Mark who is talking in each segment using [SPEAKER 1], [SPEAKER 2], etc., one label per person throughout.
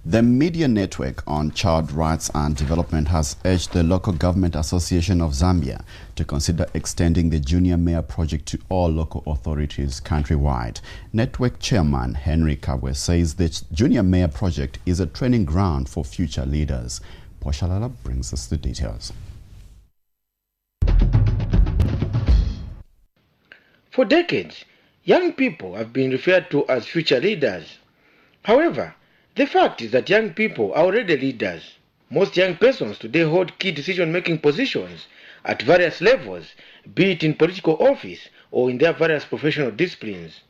[SPEAKER 1] The Media Network on Child Rights and Development has urged the Local Government Association of Zambia to consider extending the Junior Mayor project to all local authorities countrywide. Network Chairman Henry KABWE says the Junior Mayor project is a training ground for future leaders. Shalala brings us the details.
[SPEAKER 2] For decades, young people have been referred to as future leaders. However, the fact is that young people are already leaders. Most young persons today hold key decision-making positions at various levels, be it in political office or in their various professional disciplines.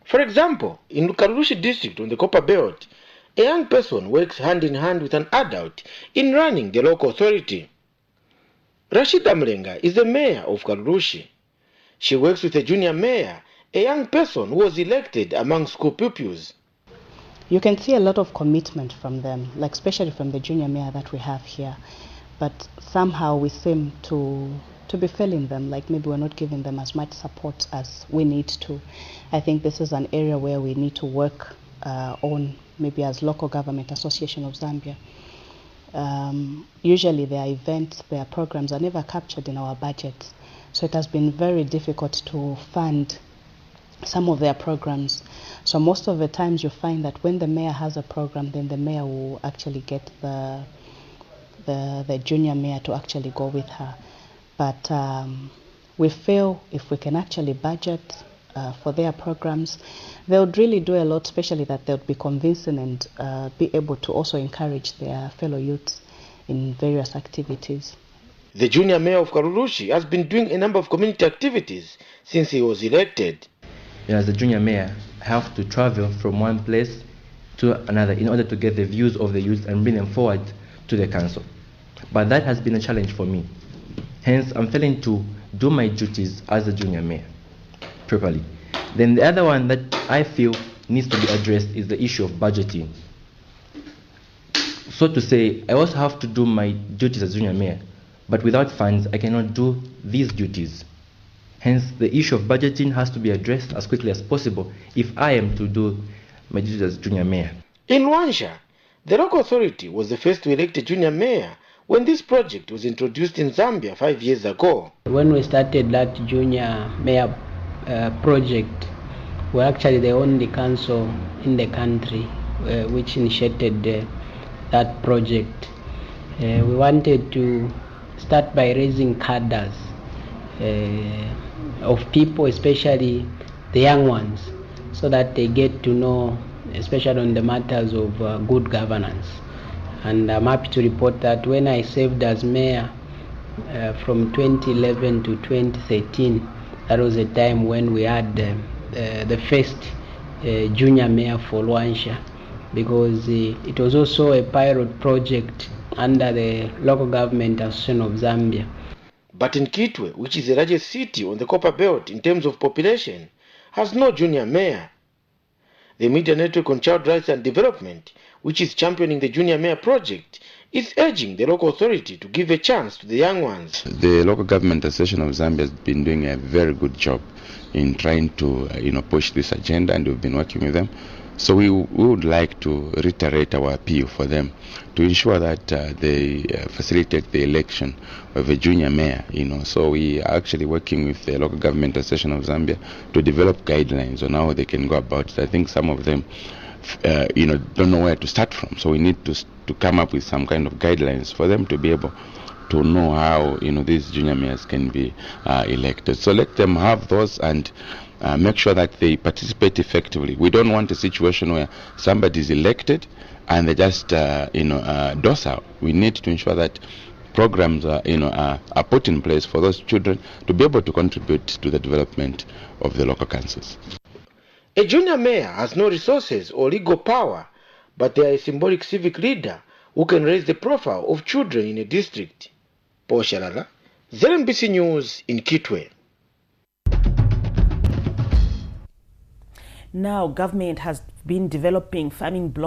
[SPEAKER 2] For example, in Kalulushi district on the Copper Belt, a young person works hand in hand with an adult in running the local authority. Rashida MULENGA is the mayor of Kalulushi. She works with a junior mayor, a young person who was elected among school pupils.
[SPEAKER 3] You can see a lot of commitment from them, like especially from the junior mayor that we have here. But somehow we seem to be failing them, like maybe we're not giving them as much support as we need to. I think this is an area where we need to work on, maybe as Local Government Association of Zambia. Usually their events, their programs are never captured in our budgets. So it has been very difficult to fund some of their programs. So most of the times you find that when the mayor has a program, then the mayor will actually get the junior mayor to actually go with her. But we feel if we can actually budget for their programs, they would really do a lot, especially that they would be convincing and be able to also encourage their fellow youths in various activities.
[SPEAKER 2] The junior mayor of Kalulushi has been doing a number of community activities since he was elected.
[SPEAKER 4] As a junior mayor, I have to travel from one place to another in order to get the views of the youth and bring them forward to the council. But that has been a challenge for me. Hence, I'm failing to do my duties as a junior mayor properly. Then the other one that I feel needs to be addressed is the issue of budgeting. So to say, I also have to do my duties as junior mayor, but without funds, I cannot do these duties. Hence, the issue of budgeting has to be addressed as quickly as possible if I am to do my duties as junior mayor.
[SPEAKER 2] In Luanshya, the local authority was the first to elect a junior mayor when this project was introduced in Zambia 5 years ago.
[SPEAKER 5] When we started that junior mayor project, we're actually the only council in the country which initiated that project. We wanted to start by raising cadres of people, especially the young ones, so that they get to know, especially on the matters of good governance. And I'm happy to report that when I served as mayor from 2011 to 2013, that was a time when we had the first junior mayor for Luanshya, because it was also a pilot project under the Local Government Association of Zambia.
[SPEAKER 2] But in Kitwe, which is the largest city on the Copper Belt in terms of population, has no junior mayor. The Media Network on Child Rights and Development, which is championing the Junior Mayor project, is urging the local authority to give a chance to the young ones.
[SPEAKER 6] The Local Government Association of Zambia has been doing a very good job in trying to push this agenda, and we've been working with them. So we would like to reiterate our appeal for them to ensure that they facilitate the election of a junior mayor. So we are actually working with the Local Government Association of Zambia to develop guidelines on how they can go about it. I think some of them, don't know where to start from. So we need to come up with some kind of guidelines for them to be able to know how these junior mayors can be elected. So let them have those and make sure that they participate effectively. We don't want a situation where somebody is elected and they just docile. We need to ensure that programs are put in place for those children to be able to contribute to the development of the local councils.
[SPEAKER 2] A junior mayor has no resources or legal power, but they are a symbolic civic leader who can raise the profile of children in a district. Shalala, ZNBC News in Kitwe.
[SPEAKER 7] Now, government has been developing farming blocks